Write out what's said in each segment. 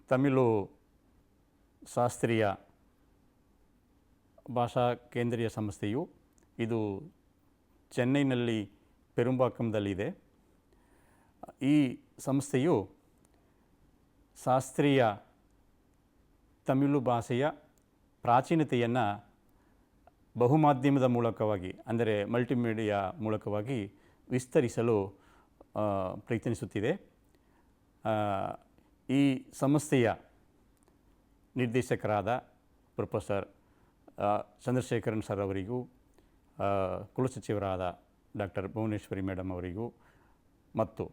ತಮಿಳು ಶಾಸ್ತ್ರೀಯ ಭಾಷಾ ಕೇಂದ್ರೀಯ ಸಂಸ್ಥೆಯು ಇದು ಚೆನ್ನೈನಲ್ಲಿ ಪೆರುಂಬಾಕಂದಲ್ಲಿದೆ. ಈ ಸಂಸ್ಥೆಯು ಶಾಸ್ತ್ರೀಯ ತಮಿಳು ಭಾಷೆಯ ಪ್ರಾಚೀನತೆಯನ್ನು ಬಹುಮಾಧ್ಯಮದ ಮೂಲಕವಾಗಿ, ಅಂದರೆ ಮಲ್ಟಿಮೀಡಿಯಾ ಮೂಲಕವಾಗಿ ವಿಸ್ತರಿಸಲು ಪ್ರಯತ್ನಿಸುತ್ತಿದೆ. ಈ ಸಂಸ್ಥೆಯ ನಿರ್ದೇಶಕರಾದ ಪ್ರೊಫೆಸರ್ ಚಂದ್ರಶೇಖರನ್ ಸರ್ ಅವರಿಗೂ, ಕುಲಸಚಿವರಾದ ಡಾಕ್ಟರ್ ಭುವನೇಶ್ವರಿ ಮೇಡಮ್ ಅವರಿಗೂ ಮತ್ತು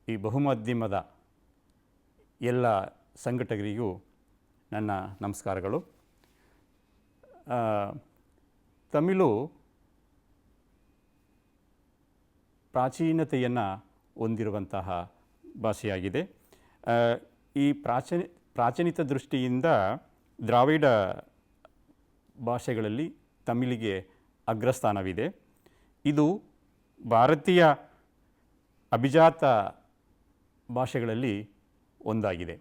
ಈ ಬಹುಮಾಧ್ಯಮದ ಎಲ್ಲ ಸಂಘಟಕರಿಗೂ ನನ್ನ ನಮಸ್ಕಾರಗಳು. ತಮಿಳು ಪ್ರಾಚೀನತೆಯನ್ನು ಹೊಂದಿರುವಂತಹ ಭಾಷೆಯಾಗಿದೆ. ಈ ಪ್ರಾಚೀನತೆ ದೃಷ್ಟಿಯಿಂದ ದ್ರಾವಿಡ ಭಾಷೆಗಳಲ್ಲಿ ತಮಿಳಿಗೆ ಅಗ್ರಸ್ಥಾನವಿದೆ. ಇದು ಭಾರತೀಯ ಅಭಿಜಾತ ಭಾಷೆಗಳಲ್ಲಿ ಒಂದಾಗಿದೆ.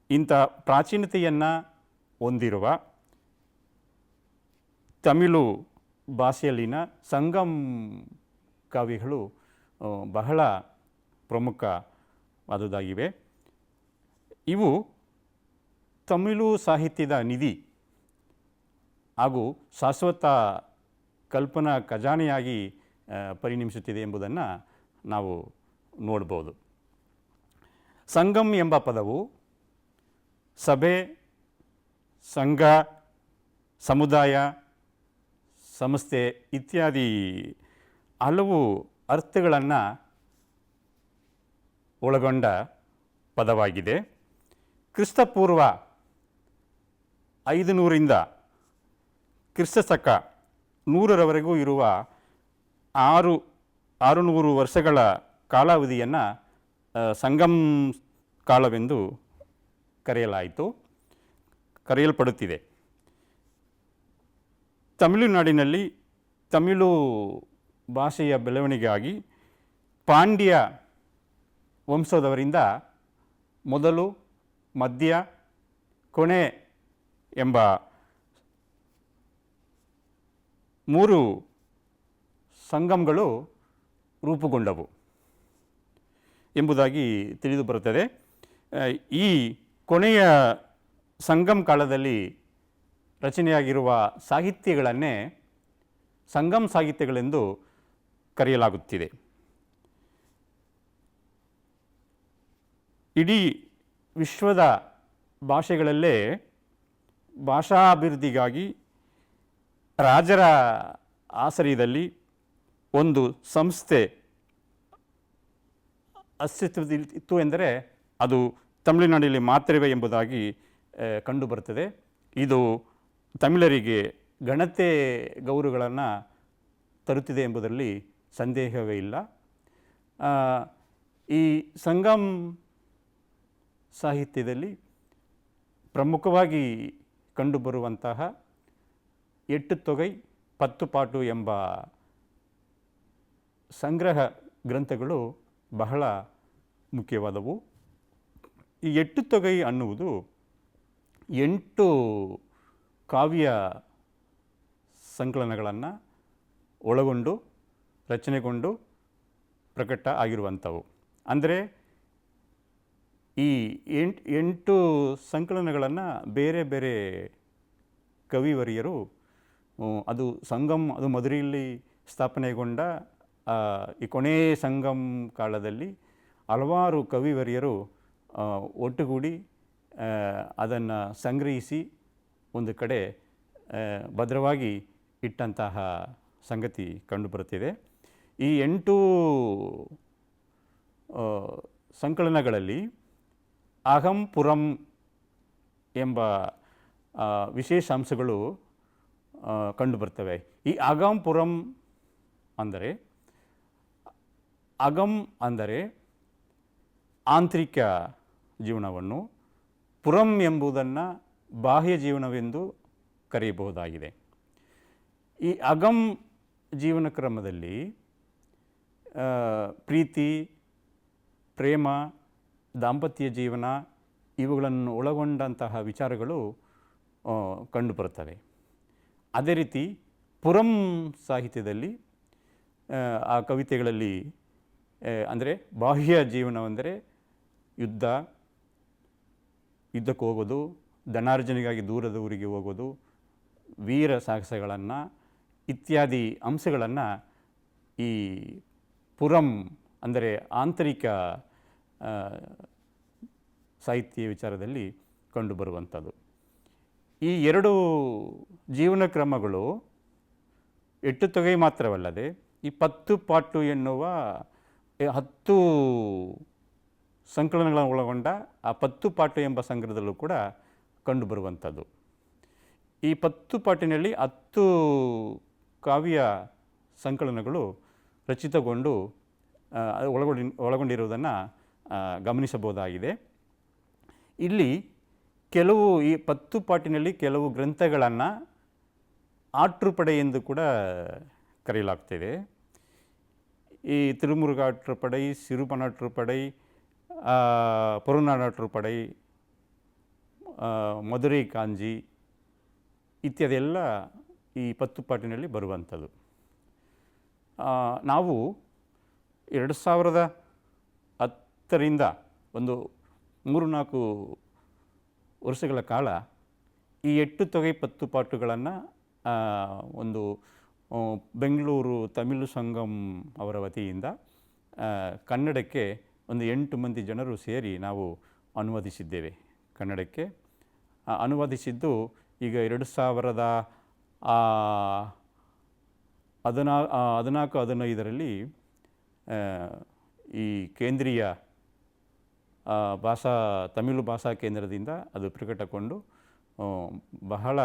ಇಂಥ ಪ್ರಾಚೀನತೆಯನ್ನು ಹೊಂದಿರುವ ತಮಿಳು ಭಾಷೆಯಲ್ಲಿನ ಸಂಗಮ್ ಕಾವ್ಯಗಳು ಬಹಳ ಪ್ರಮುಖವಾದುದಾಗಿವೆ. ಇವು ತಮಿಳು ಸಾಹಿತ್ಯದ ನಿಧಿ ಹಾಗೂ ಶಾಶ್ವತ ಕಲ್ಪನಾ ಖಜಾನೆಯಾಗಿ ಪರಿಣಮಿಸುತ್ತಿದೆ ಎಂಬುದನ್ನು ನಾವು ನೋಡ್ಬೋದು. ಸಂಗಮ್ ಎಂಬ ಪದವು ಸಭೆ, ಸಂಘ, ಸಮುದಾಯ, ಸಂಸ್ಥೆ ಇತ್ಯಾದಿ ಹಲವು ಅರ್ಥಗಳನ್ನು ಒಳಗೊಂಡ ಪದವಾಗಿದೆ. ಕ್ರಿಸ್ತಪೂರ್ವ 500ರಿಂದ ಕ್ರಿಸ್ತಶಕ 100ರವರೆಗೂ ಇರುವ 600 ವರ್ಷಗಳ ಕಾಲಾವಧಿಯನ್ನು ಸಂಗಮ್ ಕಾಲವೆಂದು ಕರೆಯಲ್ಪಡುತ್ತಿದೆ. ತಮಿಳುನಾಡಿನಲ್ಲಿ ತಮಿಳು ಭಾಷೆಯ ಬೆಳವಣಿಗೆಗಾಗಿ ಪಾಂಡ್ಯ ವಂಶದವರಿಂದ ಮೊದಲು, ಮಧ್ಯ, ಕೊನೆ ಎಂಬ 3 ಸಂಗಮಗಳು ರೂಪುಗೊಂಡವು ಎಂಬುದಾಗಿ ತಿಳಿದು ಬರುತ್ತದೆ. ಈ ಕೊನೆಯ ಸಂಗಮ್ ಕಾಲದಲ್ಲಿ ರಚನೆಯಾಗಿರುವ ಸಾಹಿತ್ಯಗಳನ್ನೇ ಸಂಗಮ್ ಸಾಹಿತ್ಯಗಳೆಂದು ಕರೆಯಲಾಗುತ್ತಿದೆ. ಇಡೀ ವಿಶ್ವದ ಭಾಷೆಗಳಲ್ಲೇ ಭಾಷಾ ಅಭಿವೃದ್ಧಿಗಾಗಿ ರಾಜರ ಆಶ್ರಯದಲ್ಲಿ ಒಂದು ಸಂಸ್ಥೆ ಅಸ್ತಿತ್ವದಲ್ಲಿತ್ತು ಎಂದರೆ ಅದು ತಮಿಳುನಾಡಿನಲ್ಲಿ ಮಾತ್ರವೇ ಎಂಬುದಾಗಿ ಕಂಡುಬರುತ್ತದೆ. ಇದು ತಮಿಳರಿಗೆ ಘನತೆ ಗೌರವಗಳನ್ನು ತರುತ್ತಿದೆ ಎಂಬುದರಲ್ಲಿ ಸಂದೇಹವೇ ಇಲ್ಲ. ಈ ಸಂಗಮ್ ಸಾಹಿತ್ಯದಲ್ಲಿ ಪ್ರಮುಖವಾಗಿ ಕಂಡುಬರುವಂತಹ 8 ತೊಗೈ 10 ಪಾಟು ಎಂಬ ಸಂಗ್ರಹ ಗ್ರಂಥಗಳು ಬಹಳ ಮುಖ್ಯವಾದವು. ಈ 8 ತೊಗೈ ಅನ್ನುವುದು 8 ಕಾವ್ಯ ಸಂಕಲನಗಳನ್ನು ಒಳಗೊಂಡು ರಚನೆಗೊಂಡು ಪ್ರಕಟ ಆಗಿರುವಂಥವು. ಅಂದರೆ ಈ 8 ಸಂಕಲನಗಳನ್ನು ಬೇರೆ ಬೇರೆ ಕವಿವರಿಯರು ಅದು ಮಧುರೆಯಲ್ಲಿ ಸ್ಥಾಪನೆಗೊಂಡ ಈ ಕೊನೆಯ ಸಂಗಮ್ ಕಾಲದಲ್ಲಿ ಹಲವಾರು ಕವಿವರಿಯರು ಒಟ್ಟುಗೂಡಿ ಅದನ್ನು ಸಂಗ್ರಹಿಸಿ ಒಂದು ಕಡೆ ಭದ್ರವಾಗಿ ಇಟ್ಟಂತಹ ಸಂಗತಿ ಕಂಡುಬರುತ್ತಿದೆ. ಈ 8 ಸಂಕಲನಗಳಲ್ಲಿ ಅಹಂ ಪುರಂ ಎಂಬ ವಿಶೇಷ ಅಂಶಗಳು ಕಂಡುಬರ್ತವೆ. ಈ ಅಹಂ ಪುರಂ ಅಂದರೆ ಅಗಂ ಅಂದರೆ ಆಂತರಿಕ ಜೀವನವನ್ನು, ಪುರಂ ಎಂಬುದನ್ನು ಬಾಹ್ಯ ಜೀವನವೆಂದು ಕರೆಯಬಹುದಾಗಿದೆ. ಈ ಅಗಂ ಜೀವನ ಕ್ರಮದಲ್ಲಿ ಪ್ರೀತಿ, ಪ್ರೇಮ, ದಾಂಪತ್ಯ ಜೀವನ, ಇವುಗಳನ್ನು ಒಳಗೊಂಡಂತಹ ವಿಚಾರಗಳು ಕಂಡುಬರುತ್ತವೆ. ಅದೇ ರೀತಿ ಪುರಂ ಸಾಹಿತ್ಯದಲ್ಲಿ ಆ ಕವಿತೆಗಳಲ್ಲಿ ಅಂದರೆ ಬಾಹ್ಯ ಜೀವನವೆಂದರೆ ಯುದ್ಧಕ್ಕೆ ಹೋಗೋದು, ಧನಾರ್ಜನೆಗಾಗಿ ದೂರದ ಊರಿಗೆ ಹೋಗೋದು, ವೀರ ಸಾಹಸಗಳನ್ನು ಇತ್ಯಾದಿ ಅಂಶಗಳನ್ನು ಈ ಪುರಂ ಅಂದರೆ ಆಂತರಿಕ ಸಾಹಿತ್ಯ ವಿಚಾರದಲ್ಲಿ ಕಂಡುಬರುವಂಥದ್ದು. ಈ ಎರಡು ಜೀವನ ಕ್ರಮಗಳು ಎಟ್ಟುತೊಗೆ ಮಾತ್ರವಲ್ಲದೆ ಈ 10 ಪಾಟು ಎನ್ನುವ 10 ಸಂಕಲನಗಳನ್ನು ಒಳಗೊಂಡ ಆ 10 ಪಾಟು ಎಂಬ ಸಂಗ್ರಹದಲ್ಲೂ ಕೂಡ ಕಂಡುಬರುವಂಥದ್ದು. ಈ 10 ಪಾಟಿನಲ್ಲಿ 10 ಕಾವ್ಯ ಸಂಕಲನಗಳು ರಚಿತಗೊಂಡು ಒಳಗೊಂಡಿರುವುದನ್ನು ಗಮನಿಸಬಹುದಾಗಿದೆ. ಇಲ್ಲಿ ಕೆಲವು ಈ 10 ಪಾಟಿನಲ್ಲಿ ಕೆಲವು ಗ್ರಂಥಗಳನ್ನು ಆಟ್ರುಪಡೆ ಎಂದು ಕೂಡ ಕರೆಯಲಾಗ್ತಿದೆ. ಈ ತಿರುಮುರುಗಾಟ್ರುಪಡೈ, ಸಿರುಪನಾಟ್ರುಪಡೈ, ಪೊರುನಾಡಾಟ್ರುಪಡೈ, ಮಧುರೈ ಕಾಂಜಿ ಇತ್ಯಾದಿ ಎಲ್ಲ ಈ 10 ಪಾಟಿನಲ್ಲಿ ಬರುವಂಥದ್ದು. ನಾವು 2010ರಿಂದ ಒಂದು 3-4 ವರ್ಷಗಳ ಕಾಲ ಈ ಎಟ್ಟುತೊಗೆ 10 ಪಾಟುಗಳನ್ನು ಒಂದು ಬೆಂಗಳೂರು ತಮಿಳು ಸಂಗಮ್ ಅವರ ವತಿಯಿಂದ ಕನ್ನಡಕ್ಕೆ ಒಂದು 8 ಮಂದಿ ಜನರು ಸೇರಿ ನಾವು ಅನುವಾದಿಸಿದ್ದೇವೆ. ಕನ್ನಡಕ್ಕೆ ಅನುವಾದಿಸಿದ್ದು ಈಗ 2014-15ರಲ್ಲಿ ಈ ಕೇಂದ್ರೀಯ ತಮಿಳು ಭಾಷಾ ಕೇಂದ್ರದಿಂದ ಅದು ಪ್ರಕಟಗೊಂಡು ಬಹಳ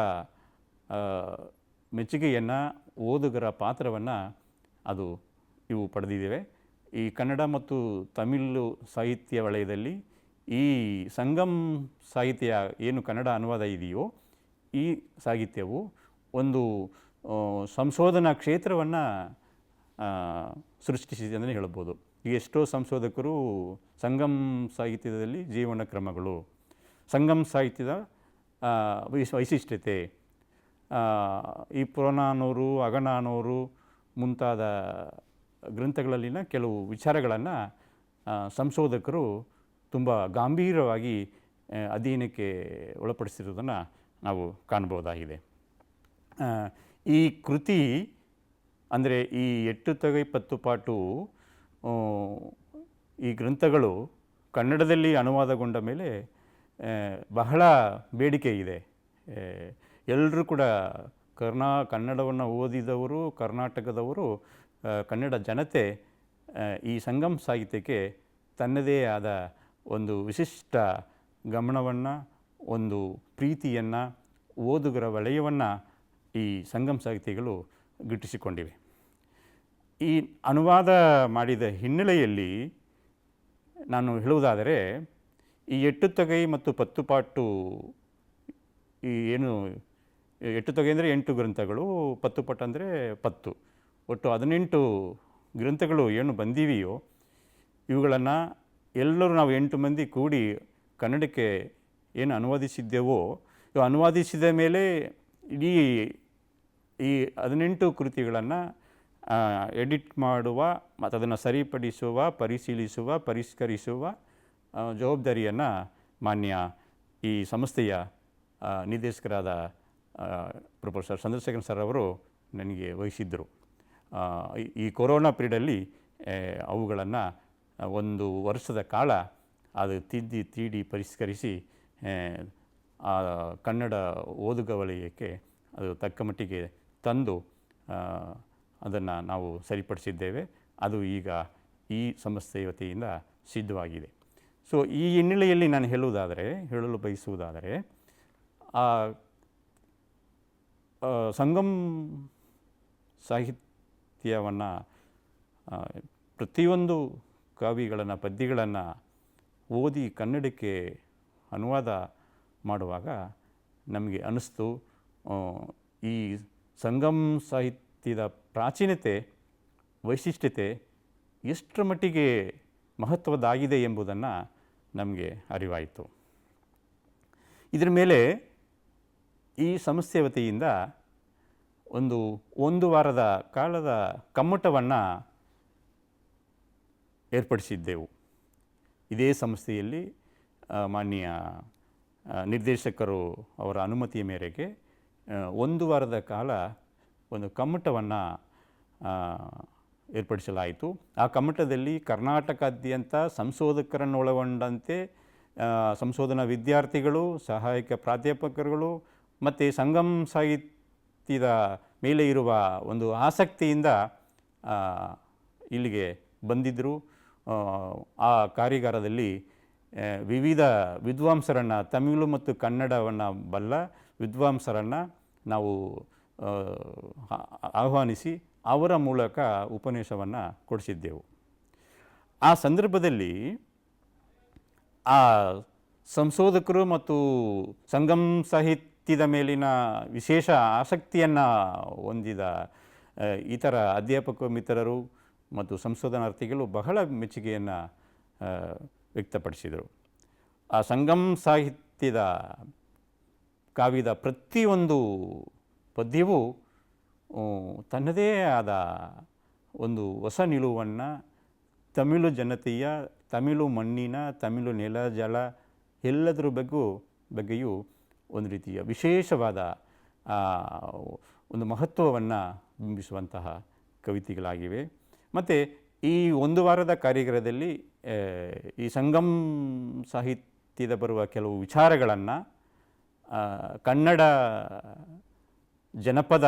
ಮೆಚ್ಚುಗೆಯನ್ನು, ಓದುಗರ ಪಾತ್ರವನ್ನು ಇವು ಪಡೆದಿದ್ದೇವೆ. ಈ ಕನ್ನಡ ಮತ್ತು ತಮಿಳು ಸಾಹಿತ್ಯ ವಲಯದಲ್ಲಿ ಈ ಸಂಗಮ್ ಸಾಹಿತ್ಯ ಏನು ಕನ್ನಡ ಅನುವಾದ ಇದೆಯೋ ಈ ಸಾಹಿತ್ಯವು ಒಂದು ಸಂಶೋಧನಾ ಕ್ಷೇತ್ರವನ್ನು ಸೃಷ್ಟಿಸಿದೆ ಅಂತಲೇ ಹೇಳ್ಬೋದು. ಈಗ ಎಷ್ಟೋ ಸಂಶೋಧಕರು ಸಂಗಮ್ ಸಾಹಿತ್ಯದಲ್ಲಿ ಜೀವನ ಕ್ರಮಗಳು, ಸಂಗಮ್ ಸಾಹಿತ್ಯದ ವೈಶಿಷ್ಟ್ಯತೆ, ಈ ಪುರನಾನೂರು, ಅಗನಾನೂರು ಮುಂತಾದ ಗ್ರಂಥಗಳಲ್ಲಿನ ಕೆಲವು ವಿಚಾರಗಳನ್ನು ಸಂಶೋಧಕರು ತುಂಬ ಗಂಭೀರವಾಗಿ ಅಧ್ಯಯನಕ್ಕೆ ಒಳಪಡಿಸಿರುವುದನ್ನು ನಾವು ಕಾಣಬಹುದಾಗಿದೆ. ಈ ಕೃತಿ ಅಂದರೆ ಈ ಎಟ್ಟುತೊಗೆ 10 ಪಾಟು ಈ ಗ್ರಂಥಗಳು ಕನ್ನಡದಲ್ಲಿ ಅನುವಾದಗೊಂಡ ಮೇಲೆ ಬಹಳ ಬೇಡಿಕೆ ಇದೆ. ಎಲ್ಲರೂ ಕೂಡ ಕನ್ನಡವನ್ನು ಓದಿದವರು, ಕರ್ನಾಟಕದವರು, ಕನ್ನಡ ಜನತೆ ಈ ಸಂಗಮ್ ಸಾಹಿತ್ಯಕ್ಕೆ ತನ್ನದೇ ಆದ ಒಂದು ವಿಶಿಷ್ಟ ಗಮನವನ್ನು, ಒಂದು ಪ್ರೀತಿಯನ್ನು, ಓದುಗರ ವಲಯವನ್ನು ಈ ಸಂಗಮ್ ಸಾಹಿತ್ಯಗಳು ಗಿಟ್ಟಿಸಿಕೊಂಡಿವೆ. ಈ ಅನುವಾದ ಮಾಡಿದ ಹಿನ್ನೆಲೆಯಲ್ಲಿ ನಾನು ಹೇಳುವುದಾದರೆ ಈ ಎಟ್ಟುತೊಗೆ ಮತ್ತು 10 ಪಾಟು ಈ ಏನು ಎಟ್ಟುತೊಗೆ ಅಂದರೆ 8 ಗ್ರಂಥಗಳು, 10 ಪಾಟು ಅಂದರೆ 10, ಒಟ್ಟು 18 ಗ್ರಂಥಗಳು ಏನು ಬಂದಿವೆಯೋ ಇವುಗಳನ್ನು ಎಲ್ಲರೂ ನಾವು 8 ಮಂದಿ ಕೂಡಿ ಕನ್ನಡಕ್ಕೆ ಏನು ಅನುವಾದಿಸಿದ್ದೆವೋ ಅನುವಾದಿಸಿದ ಮೇಲೆ ಇಡೀ ಈ 18 ಕೃತಿಗಳನ್ನು ಎಡಿಟ್ ಮಾಡುವ ಮತ್ತು ಅದನ್ನು ಸರಿಪಡಿಸುವ, ಪರಿಶೀಲಿಸುವ, ಪರಿಷ್ಕರಿಸುವ ಜವಾಬ್ದಾರಿಯನ್ನು ಮಾನ್ಯ ಈ ಸಂಸ್ಥೆಯ ನಿರ್ದೇಶಕರಾದ ಪ್ರೊಫೆಸರ್ ಚಂದ್ರಶೇಖರ್ ಸರ್ ಅವರು ನನಗೆ ವಹಿಸಿದ್ದರು. ಈ ಕೊರೋನಾ ಪೀರಿಯಡಲ್ಲಿ ಅವುಗಳನ್ನು 1 ವರ್ಷದ ಕಾಲ ಅದು ತೀಡಿ ಪರಿಷ್ಕರಿಸಿ ಕನ್ನಡ ಓದುಗ ವಲಯಕ್ಕೆ ಅದು ತಕ್ಕ ಮಟ್ಟಿಗೆ ತಂದು ಅದನ್ನು ನಾವು ಸರಿಪಡಿಸಿದ್ದೇವೆ. ಅದು ಈಗ ಈ ಸಂಸ್ಥೆಯ ವತಿಯಿಂದ ಸಿದ್ಧವಾಗಿದೆ. ಸೊ ಈ ಹಿನ್ನೆಲೆಯಲ್ಲಿ ನಾನು ಹೇಳಲು ಬಯಸುವುದಾದರೆ ಸಂಗಮ್ ಸಾಹಿತ್ಯವನ್ನು ಪ್ರತಿಯೊಂದು ಕಾವ್ಯಗಳನ್ನು, ಪದ್ಯಗಳನ್ನು ಓದಿ ಕನ್ನಡಕ್ಕೆ ಅನುವಾದ ಮಾಡುವಾಗ ನಮಗೆ ಅನ್ನಿಸ್ತು ಈ ಸಂಗಮ್ ಸಾಹಿತ್ಯದ ಪ್ರಾಚೀನತೆ, ವೈಶಿಷ್ಟ್ಯತೆ ಎಷ್ಟರ ಮಟ್ಟಿಗೆ ಮಹತ್ವದ್ದಾಗಿದೆ ಎಂಬುದನ್ನು ನಮಗೆ ಅರಿವಾಯಿತು. ಇದರ ಮೇಲೆ ಈ ಸಂಸ್ಥೆ ವತಿಯಿಂದ ಒಂದು ವಾರದ ಕಾಲದ ಕಮ್ಮಟವನ್ನು ಏರ್ಪಡಿಸಿದ್ದೆವು. ಇದೇ ಸಂಸ್ಥೆಯಲ್ಲಿ ಮಾನ್ಯ ನಿರ್ದೇಶಕರು ಅವರ ಅನುಮತಿಯ ಮೇರೆಗೆ ಒಂದು ವಾರದ ಕಾಲ ಒಂದು ಕಮ್ಮಟವನ್ನು ಏರ್ಪಡಿಸಲಾಯಿತು. ಆ ಕಮ್ಮಟದಲ್ಲಿ ಕರ್ನಾಟಕಾದ್ಯಂತ ಸಂಶೋಧಕರನ್ನೊಳಗೊಂಡಂತೆ ಸಂಶೋಧನಾ ವಿದ್ಯಾರ್ಥಿಗಳು, ಸಹಾಯಕ ಪ್ರಾಧ್ಯಾಪಕರುಗಳು ಮತ್ತು ಸಂಗಮ್ ಸಾಹಿತ್ಯದ ಮೇಲೆ ಇರುವ ಒಂದು ಆಸಕ್ತಿಯಿಂದ ಇಲ್ಲಿಗೆ ಬಂದಿದ್ದರು. ಆ ಕಾರ್ಯಾಗಾರದಲ್ಲಿ ವಿವಿಧ ವಿದ್ವಾಂಸರನ್ನು, ತಮಿಳು ಮತ್ತು ಕನ್ನಡವನ್ನು ಬಲ್ಲ ವಿದ್ವಾಂಸರನ್ನು ನಾವು ಆಹ್ವಾನಿಸಿ ಅವರ ಮೂಲಕ ಉಪನ್ಯಾಸವನ್ನು ಕೊಡಿಸಿದ್ದೆವು. ಆ ಸಂದರ್ಭದಲ್ಲಿ ಆ ಸಂಶೋಧಕರು ಮತ್ತು ಸಂಗಮ್ ಸಾಹಿತ್ಯದ ಮೇಲಿನ ವಿಶೇಷ ಆಸಕ್ತಿಯನ್ನು ಹೊಂದಿದ ಇತರ ಅಧ್ಯಾಪಕ ಮಿತ್ರರು ಮತ್ತು ಸಂಶೋಧನಾರ್ಥಿಗಳು ಬಹಳ ಮೆಚ್ಚುಗೆಯನ್ನು ವ್ಯಕ್ತಪಡಿಸಿದರು. ಆ ಸಂಗಮ್ ಸಾಹಿತ್ಯದ ಕಾವ್ಯದ ಪ್ರತಿಯೊಂದು ಪದ್ಯವೂ ತನ್ನದೇ ಆದ ಒಂದು ಹೊಸ ನಿಲುವನ್ನು ತಮಿಳು ಜನತೆಯ, ತಮಿಳು ಮಣ್ಣಿನ, ತಮಿಳು ನೆಲ ಜಲ ಎಲ್ಲದರ ಬಗ್ಗೆಯೂ ಒಂದು ರೀತಿಯ ವಿಶೇಷವಾದ ಒಂದು ಮಹತ್ವವನ್ನು ಬಿಂಬಿಸುವಂತಹ ಕವಿತೆಗಳಾಗಿವೆ. ಮತ್ತು ಈ ಒಂದು ವಾರದ ಕಾರ್ಯಾಗಾರದಲ್ಲಿ ಈ ಸಂಗಮ್ ಸಾಹಿತ್ಯದ ಬರುವ ಕೆಲವು ವಿಚಾರಗಳನ್ನು ಕನ್ನಡ ಜನಪದ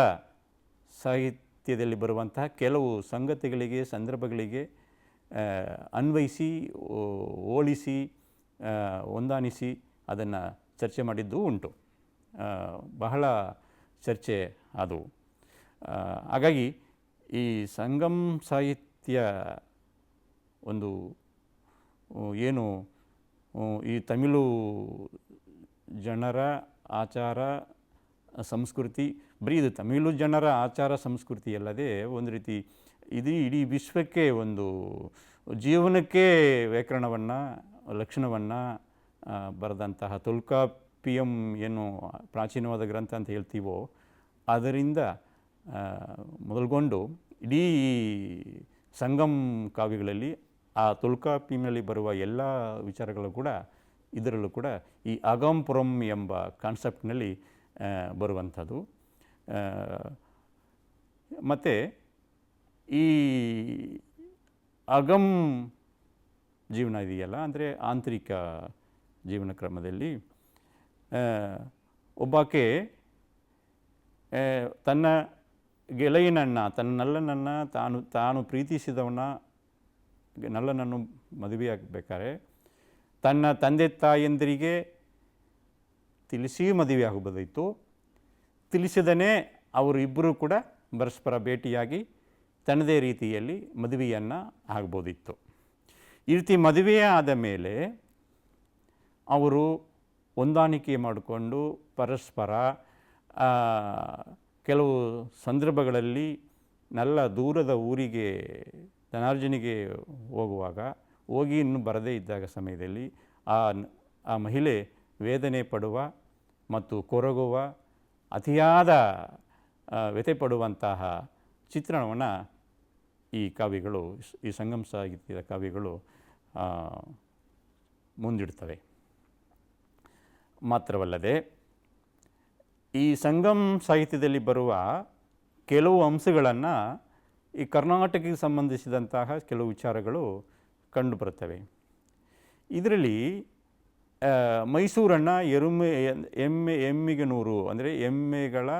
ಸಾಹಿತ್ಯದಲ್ಲಿ ಬರುವಂತಹ ಕೆಲವು ಸಂಗತಿಗಳಿಗೆ, ಸಂದರ್ಭಗಳಿಗೆ ಅನ್ವಯಿಸಿ, ಹೋಲಿಸಿ, ಹೊಂದಾಣಿಸಿ ಅದನ್ನು ಚರ್ಚೆ ಮಾಡಿದ್ದು ಉಂಟು. ಬಹಳ ಚರ್ಚೆ ಅದು. ಹಾಗಾಗಿ ಈ ಸಂಗಮ್ ಸಾಹಿತ್ಯ ಒಂದು ಏನು ಈ ತಮಿಳು ಜನರ ಆಚಾರ ಸಂಸ್ಕೃತಿ, ಬರೀ ಇದು ತಮಿಳು ಜನರ ಆಚಾರ ಸಂಸ್ಕೃತಿ ಅಲ್ಲದೆ ಒಂದು ರೀತಿ ಇಡೀ ವಿಶ್ವಕ್ಕೆ ಒಂದು ಜೀವನಕ್ಕೆ ವ್ಯಾಕರಣವನ್ನು, ಲಕ್ಷಣವನ್ನು ಬರೆದಂತಹ ತೊಲ್ಕಾಪಿಯಂ ಏನು ಪ್ರಾಚೀನವಾದ ಗ್ರಂಥ ಅಂತ ಹೇಳ್ತೀವೋ ಅದರಿಂದ ಮೊದಲುಗೊಂಡು ಇಡೀ ಸಂಗಮ್ ಕಾವ್ಯಗಳಲ್ಲಿ ಆ ತೊಲ್ಕಾಪಿಯಂನಲ್ಲಿ ಬರುವ ಎಲ್ಲ ವಿಚಾರಗಳು ಕೂಡ ಇದರಲ್ಲೂ ಕೂಡ ಈ ಅಗಂಪುರಂ ಎಂಬ ಕಾನ್ಸೆಪ್ಟ್ನಲ್ಲಿ ಬರುವಂಥದ್ದು. ಮತ್ತು ಈ ಅಗಮ್ ಜೀವನ ಇದೆಯಲ್ಲ, ಅಂದರೆ ಆಂತರಿಕ ಜೀವನ ಕ್ರಮದಲ್ಲಿ ಒಬ್ಬಾಕೆ ತನ್ನ ಗೆಳೆಯನನ್ನು, ತನ್ನ ನಲ್ಲನನ್ನು, ತಾನು ಪ್ರೀತಿಸಿದವನ ನಲ್ಲನನ್ನು ಮದುವೆಯಾಗಬೇಕಾದ್ರೆ ತನ್ನ ತಂದೆ ತಾಯಂದಿರಿಗೆ ತಿಳಿಸಿ ಮದುವೆ ಆಗಬಹುದಿತ್ತು. ತಿಳಿಸದೇ ಅವರು ಇಬ್ಬರೂ ಕೂಡ ಪರಸ್ಪರ ಭೇಟಿಯಾಗಿ ತನ್ನದೇ ರೀತಿಯಲ್ಲಿ ಮದುವೆಯನ್ನು ಆಗ್ಬೋದಿತ್ತು. ಈ ರೀತಿ ಮದುವೆ ಆದ ಮೇಲೆ ಅವರು ಹೊಂದಾಣಿಕೆ ಮಾಡಿಕೊಂಡು ಪರಸ್ಪರ ಕೆಲವು ಸಂದರ್ಭಗಳಲ್ಲಿ ನಲ್ಲ ದೂರದ ಊರಿಗೆ ಧನಾರ್ಜನೆಗೆ ಹೋಗುವಾಗ, ಹೋಗಿ ಇನ್ನೂ ಬರದೇ ಇದ್ದಾಗ ಸಮಯದಲ್ಲಿ ಆ ಮಹಿಳೆ ವೇದನೆ ಪಡುವ ಮತ್ತು ಕೊರಗುವ, ಅತಿಯಾದ ವ್ಯಥೆ ಪಡುವಂತಹ ಚಿತ್ರಣವನ್ನು ಈ ಕಾವ್ಯಗಳು, ಈ ಸಂಗಮ್ ಸಾಹಿತ್ಯದ ಕಾವ್ಯಗಳು ಮುಂದಿಡ್ತವೆ. ಮಾತ್ರವಲ್ಲದೆ ಈ ಸಂಗಮ್ ಸಾಹಿತ್ಯದಲ್ಲಿ ಬರುವ ಕೆಲವು ಅಂಶಗಳನ್ನು ಈ ಕರ್ನಾಟಕಕ್ಕೆ ಸಂಬಂಧಿಸಿದಂತಹ ಕೆಲವು ವಿಚಾರಗಳು ಕಂಡುಬರುತ್ತವೆ. ಇದರಲ್ಲಿ ಮೈಸೂರನ್ನು ಎಮ್ಮಿಗನೂರು, ಅಂದರೆ ಎಮ್ಮೆಗಳ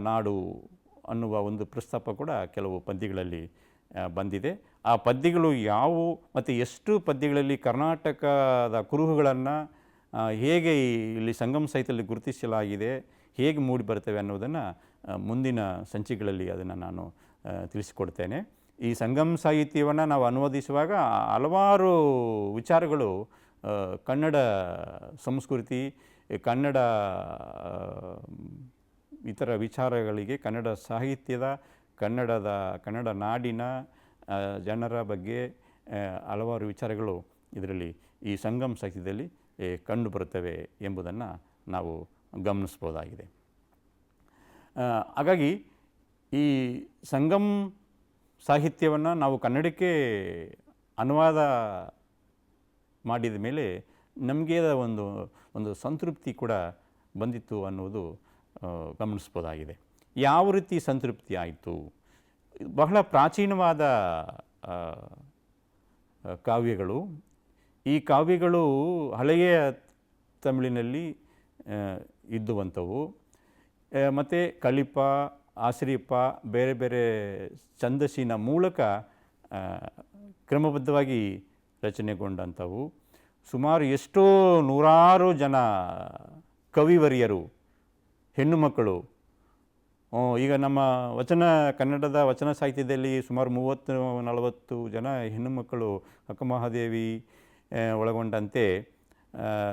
ನಾಡು ಅನ್ನುವ ಒಂದು ಪ್ರಸ್ತಾಪ ಕೂಡ ಕೆಲವು ಪದ್ಯಗಳಲ್ಲಿ ಬಂದಿದೆ. ಆ ಪದ್ಯಗಳು ಯಾವುವು ಮತ್ತು ಎಷ್ಟು ಪದ್ಯಗಳಲ್ಲಿ ಕರ್ನಾಟಕದ ಕುರುಹುಗಳನ್ನು ಹೇಗೆ ಇಲ್ಲಿ ಸಂಗಮ್ ಸಾಹಿತ್ಯದಲ್ಲಿ ಗುರುತಿಸಲಾಗಿದೆ, ಹೇಗೆ ಮೂಡಿ ಬರ್ತವೆ ಅನ್ನೋದನ್ನು ಮುಂದಿನ ಸಂಚಿಕೆಗಳಲ್ಲಿ ಅದನ್ನು ನಾನು ತಿಳಿಸಿಕೊಡ್ತೇನೆ. ಈ ಸಂಗಮ್ ಸಾಹಿತ್ಯವನ್ನು ನಾವು ಅನುವಾದಿಸುವಾಗ ಹಲವಾರು ವಿಚಾರಗಳು ಕನ್ನಡ ಸಂಸ್ಕೃತಿ, ಕನ್ನಡ ಇತರ ವಿಚಾರಗಳಿಗೆ, ಕನ್ನಡ ಸಾಹಿತ್ಯದ, ಕನ್ನಡ ನಾಡಿನ ಜನರ ಬಗ್ಗೆ ಹಲವಾರು ವಿಚಾರಗಳು ಇದರಲ್ಲಿ ಈ ಸಂಗಮ್ ಸಾಹಿತ್ಯದಲ್ಲಿ ಕಂಡುಬರುತ್ತವೆ ಎಂಬುದನ್ನು ನಾವು ಗಮನಿಸ್ಬೋದಾಗಿದೆ. ಹಾಗಾಗಿ ಈ ಸಂಗಮ್ ಸಾಹಿತ್ಯವನ್ನು ನಾವು ಕನ್ನಡಕ್ಕೆ ಅನುವಾದ ಮಾಡಿದ ಮೇಲೆ ನಮಗೆ ಒಂದು ಸಂತೃಪ್ತಿ ಕೂಡ ಬಂದಿತ್ತು ಅನ್ನೋದು ಗಮನಿಸ್ಬೋದಾಗಿದೆ. ಯಾವ ರೀತಿ ಸಂತೃಪ್ತಿ ಆಯಿತು? ಬಹಳ ಪ್ರಾಚೀನವಾದ ಕಾವ್ಯಗಳು. ಈ ಕಾವ್ಯಗಳು ಹಳೆಯ ತಮಿಳಿನಲ್ಲಿ ಇದ್ದುವಂಥವು. ಮತ್ತು ಕಲಿಪ, ಆಶ್ರಿಪ ಬೇರೆ ಬೇರೆ ಛಂದಸ್ಸಿನ ಮೂಲಕ ಕ್ರಮಬದ್ಧವಾಗಿ ರಚನೆಗೊಂಡಂಥವು. ಸುಮಾರು ಎಷ್ಟೋ ನೂರಾರು ಜನ ಕವಿವರಿಯರು, ಹೆಣ್ಣು ಮಕ್ಕಳು, ಈಗ ನಮ್ಮ ಕನ್ನಡದ ವಚನ ಸಾಹಿತ್ಯದಲ್ಲಿ ಸುಮಾರು 30-40 ಜನ ಹೆಣ್ಣು ಮಕ್ಕಳು, ಅಕ್ಕಮಹಾದೇವಿ ಒಳಗೊಂಡಂತೆ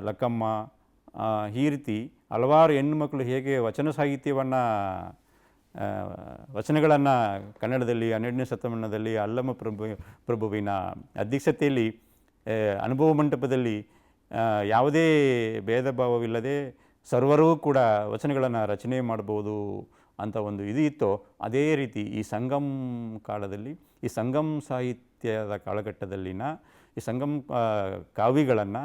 ಲಕ್ಕಮ್ಮ, ಈ ರೀತಿ ಹಲವಾರು ಹೆಣ್ಣು ಮಕ್ಕಳು ಹೇಗೆ ವಚನ ಸಾಹಿತ್ಯವನ್ನು ವಚನಗಳನ್ನು ಕನ್ನಡದಲ್ಲಿ 12ನೇ ಶತಮಾನದಲ್ಲಿ ಅಲ್ಲಮ ಪ್ರಭುವಿನ ಅಧ್ಯಕ್ಷತೆಯಲ್ಲಿ ಅನುಭವ ಮಂಟಪದಲ್ಲಿ ಯಾವುದೇ ಭೇದ ಭಾವವಿಲ್ಲದೆ ಸರ್ವರೂ ಕೂಡ ವಚನಗಳನ್ನು ರಚನೆ ಮಾಡ್ಬೋದು ಅಂತ ಒಂದು ಇದು ಇತ್ತೋ, ಅದೇ ರೀತಿ ಈ ಸಂಗಮ್ ಕಾಲದಲ್ಲಿ, ಈ ಸಂಗಮ್ ಸಾಹಿತ್ಯದ ಕಾಲಘಟ್ಟದಲ್ಲಿನ ಈ ಸಂಗಮ್ ಕಾವ್ಯಗಳನ್ನು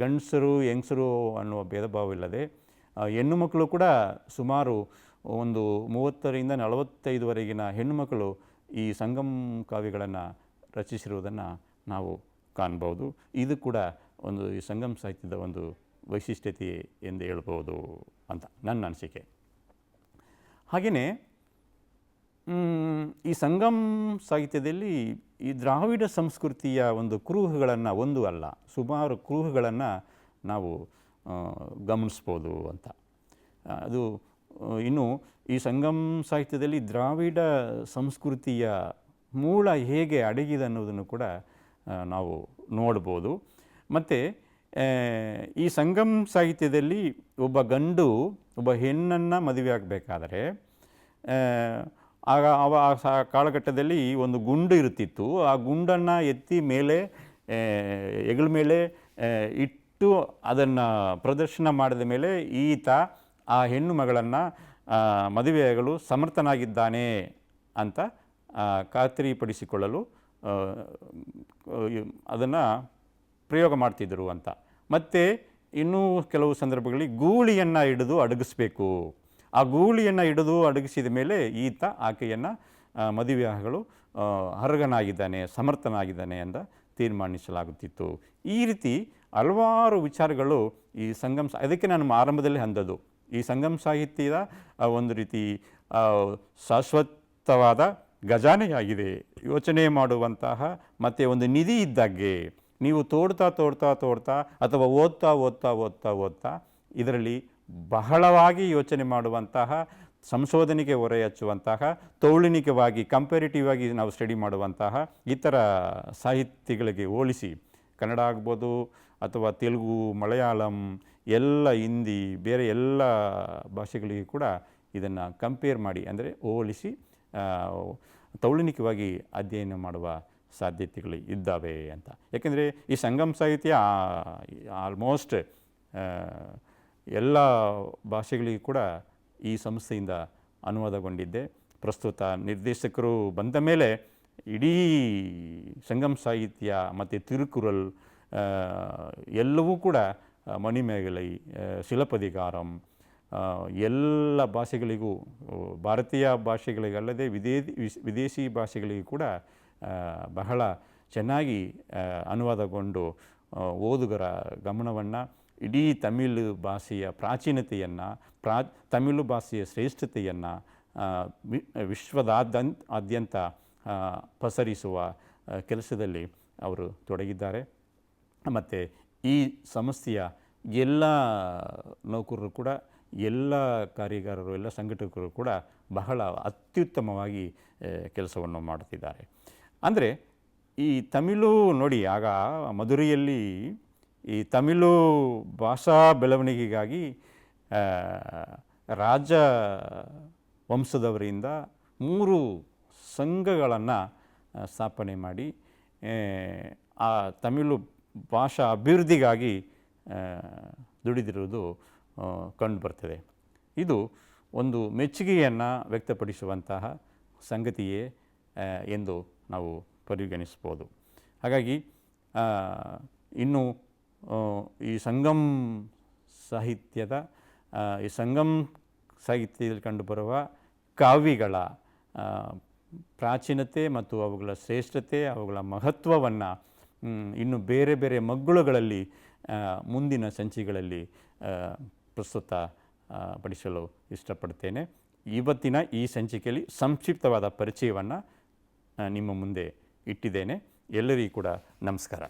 ಗಂಡಸರು ಹೆಂಗಸರು ಅನ್ನುವ ಭೇದ ಭಾವವಿಲ್ಲದೆ ಹೆಣ್ಣು ಮಕ್ಕಳು ಕೂಡ ಸುಮಾರು ಒಂದು 30-45ವರೆಗಿನ ಹೆಣ್ಣು ಮಕ್ಕಳು ಈ ಸಂಗಮ್ ಕಾವ್ಯಗಳನ್ನು ರಚಿಸಿರುವುದನ್ನು ನಾವು ಕಾಣ್ಬೋದು. ಇದು ಕೂಡ ಈ ಸಂಗಮ್ ಸಾಹಿತ್ಯದ ಒಂದು ವೈಶಿಷ್ಟ್ಯತೆ ಎಂದು ಹೇಳ್ಬೋದು ಅಂತ ನನ್ನ ಅನಿಸಿಕೆ. ಹಾಗೆಯೇ ಈ ಸಂಗಮ್ ಸಾಹಿತ್ಯದಲ್ಲಿ ಈ ದ್ರಾವಿಡ ಸಂಸ್ಕೃತಿಯ ಒಂದು ಕುರುಹುಗಳನ್ನು, ಒಂದು ಅಲ್ಲ ಸುಮಾರು ಕುರುಹುಗಳನ್ನು ನಾವು ಗಮನಿಸ್ಬೋದು ಅಂತ. ಅದು ಇನ್ನು ಈ ಸಂಗಮ್ ಸಾಹಿತ್ಯದಲ್ಲಿ ದ್ರಾವಿಡ ಸಂಸ್ಕೃತಿಯ ಮೂಲ ಹೇಗೆ ಅಡಗಿದೆ ಅನ್ನೋದನ್ನು ಕೂಡ ನಾವು ನೋಡ್ಬೋದು. ಮತ್ತು ಈ ಸಂಗಮ್ ಸಾಹಿತ್ಯದಲ್ಲಿ ಒಬ್ಬ ಗಂಡು ಒಬ್ಬ ಹೆಣ್ಣನ್ನು ಮದುವೆ ಆಗಬೇಕಾದರೆ ಆಗ ಆ ಕಾಲಘಟ್ಟದಲ್ಲಿ ಒಂದು ಗುಂಡು ಇರುತ್ತಿತ್ತು. ಆ ಗುಂಡನ್ನು ಎತ್ತಿ ಮೇಲೆ ಹೆಗಲ ಮೇಲೆ ಇಟ್ಟು ಅದನ್ನು ಪ್ರದರ್ಶನ ಮಾಡಿದ ಮೇಲೆ ಈತ ಆ ಹೆಣ್ಣು ಮಗಳನ್ನು ಮದುವೆಯಾಗಲು ಸಮರ್ಥನಾಗಿದ್ದಾನೆ ಅಂತ ಖಾತ್ರಿಪಡಿಸಿಕೊಳ್ಳಲು ಅದನ್ನು ಪ್ರಯೋಗ ಮಾಡ್ತಿದ್ದರು ಅಂತ. ಮತ್ತು ಇನ್ನೂ ಕೆಲವು ಸಂದರ್ಭಗಳಲ್ಲಿ ಗೂಳಿಯನ್ನು ಹಿಡಿದು ಅಡಗಿಸ್ಬೇಕು. ಆ ಗೂಳಿಯನ್ನು ಹಿಡಿದು ಅಡಗಿಸಿದ ಮೇಲೆ ಈತ ಆಕೆಯನ್ನು ಮದುವೆಯಾಗಲು ಅರ್ಹನಾಗಿದ್ದಾನೆ, ಸಮರ್ಥನಾಗಿದ್ದಾನೆ ಅಂತ ತೀರ್ಮಾನಿಸಲಾಗುತ್ತಿತ್ತು. ಈ ರೀತಿ ಹಲವಾರು ವಿಚಾರಗಳು ಈ ಸಂಗಮ್, ಅದಕ್ಕೆ ನಾನು ಆರಂಭದಲ್ಲಿ ಅಂದದ್ದು ಈ ಸಂಗಮ್ ಸಾಹಿತ್ಯದ ಒಂದು ರೀತಿ ಶಾಶ್ವತವಾದ ಖಜಾನೆಯಾಗಿದೆ, ಯೋಚನೆ ಮಾಡುವಂತಹ ಮತ್ತು ಒಂದು ನಿಧಿ ಇದ್ದಾಗೆ. ನೀವು ತೋಡ್ತಾ ಅಥವಾ ಓದ್ತಾ ಇದರಲ್ಲಿ ಬಹಳವಾಗಿ ಯೋಚನೆ ಮಾಡುವಂತಹ, ಸಂಶೋಧನೆಗೆ ಹೊರೆ ಹಚ್ಚುವಂತಹ, ತೌಲನಿಕವಾಗಿ ಕಂಪೇರಿಟಿವ್ ಆಗಿ ನಾವು ಸ್ಟಡಿ ಮಾಡುವಂತಹ ಇತರ ಸಾಹಿತ್ಯಗಳಿಗೆ ಹೋಲಿಸಿ, ಕನ್ನಡ ಆಗ್ಬೋದು ಅಥವಾ ತೆಲುಗು, ಮಲಯಾಳಂ, ಎಲ್ಲ ಹಿಂದಿ, ಬೇರೆ ಎಲ್ಲ ಭಾಷೆಗಳಿಗೆ ಕೂಡ ಇದನ್ನು ಕಂಪೇರ್ ಮಾಡಿ, ಅಂದರೆ ಹೋಲಿಸಿ ತೌಲನಿಕವಾಗಿ ಅಧ್ಯಯನ ಮಾಡುವ ಸಾಧ್ಯತೆಗಳು ಇದ್ದಾವೆ ಅಂತ. ಯಾಕೆಂದರೆ ಈ ಸಂಗಮ್ ಸಾಹಿತ್ಯ ಆಲ್ಮೋಸ್ಟ್ ಎಲ್ಲ ಭಾಷೆಗಳಿಗೂ ಕೂಡ ಈ ಸಂಸ್ಥೆಯಿಂದ ಅನುವಾದಗೊಂಡಿದ್ದೆ. ಪ್ರಸ್ತುತ ನಿರ್ದೇಶಕರು ಬಂದ ಮೇಲೆ ಇಡೀ ಸಂಗಮ್ ಸಾಹಿತ್ಯ ಮತ್ತು ತಿರುಕುರಲ್ ಎಲ್ಲವೂ ಕೂಡ ಮಣಿಮೇಗಲೈ, ಶಿಲಪದಿಗಾರಂ ಎಲ್ಲ ಭಾಷೆಗಳಿಗೂ, ಭಾರತೀಯ ಭಾಷೆಗಳಿಗಲ್ಲದೆ ವಿದೇಶಿ ಭಾಷೆಗಳಿಗೂ ಕೂಡ ಬಹಳ ಚೆನ್ನಾಗಿ ಅನುವಾದಗೊಂಡು ಓದುಗರ ಗಮನವನ್ನು ಇಡೀ ತಮಿಳು ಭಾಷೆಯ ಪ್ರಾಚೀನತೆಯನ್ನು, ತಮಿಳು ಭಾಷೆಯ ಶ್ರೇಷ್ಠತೆಯನ್ನು ವಿಶ್ವದಾದ್ಯಂತ ಪಸರಿಸುವ ಕೆಲಸದಲ್ಲಿ ಅವರು ತೊಡಗಿದ್ದಾರೆ. ಮತ್ತು ಈ ಸಂಸ್ಥೆಯ ಎಲ್ಲ ನೌಕರರು ಕೂಡ, ಎಲ್ಲ ಕಾರ್ಯಗಾರರು, ಎಲ್ಲ ಸಂಘಟಕರು ಕೂಡ ಬಹಳ ಅತ್ಯುತ್ತಮವಾಗಿ ಕೆಲಸವನ್ನು ಮಾಡುತ್ತಿದ್ದಾರೆ. ಅಂದರೆ ಈ ತಮಿಳು ನೋಡಿ, ಆಗ ಮಧುರೆಯಲ್ಲಿ ಈ ತಮಿಳು ಭಾಷಾ ಬೆಳವಣಿಗೆಗಾಗಿ ರಾಜ ವಂಶದವರಿಂದ 3 ಸಂಘಗಳನ್ನು ಸ್ಥಾಪನೆ ಮಾಡಿ ಆ ತಮಿಳು ಭಾಷಾ ಅಭಿವೃದ್ಧಿಗಾಗಿ ದುಡಿದಿರುವುದು ಕಂಡುಬರ್ತದೆ. ಇದು ಒಂದು ಮೆಚ್ಚುಗೆಯನ್ನು ವ್ಯಕ್ತಪಡಿಸುವಂತಹ ಸಂಗತಿಯೇ ಎಂದು ನಾವು ಪರಿಗಣಿಸ್ಬೋದು. ಹಾಗಾಗಿ ಇನ್ನು ಈ ಸಂಗಮ್ ಸಾಹಿತ್ಯದ ಈ ಸಂಗಮ್ ಸಾಹಿತ್ಯದಲ್ಲಿ ಕಂಡುಬರುವ ಕಾವ್ಯಗಳ ಪ್ರಾಚೀನತೆ ಮತ್ತು ಅವುಗಳ ಶ್ರೇಷ್ಠತೆ, ಅವುಗಳ ಮಹತ್ವವನ್ನು ಇನ್ನು ಬೇರೆ ಬೇರೆ ಮಗ್ಗುಲುಗಳಲ್ಲಿ ಮುಂದಿನ ಸಂಚಿಕೆಗಳಲ್ಲಿ ಪ್ರಸ್ತುತ ಪಡಿಸಲು ಇಷ್ಟಪಡ್ತೇನೆ. ಇವತ್ತಿನ ಈ ಸಂಚಿಕೆಯಲ್ಲಿ ಸಂಕ್ಷಿಪ್ತವಾದ ಪರಿಚಯವನ್ನು ನಿಮ್ಮ ಮುಂದೆ ಇಟ್ಟಿದ್ದೇನೆ. ಎಲ್ಲರಿಗೂ ಕೂಡ ನಮಸ್ಕಾರ.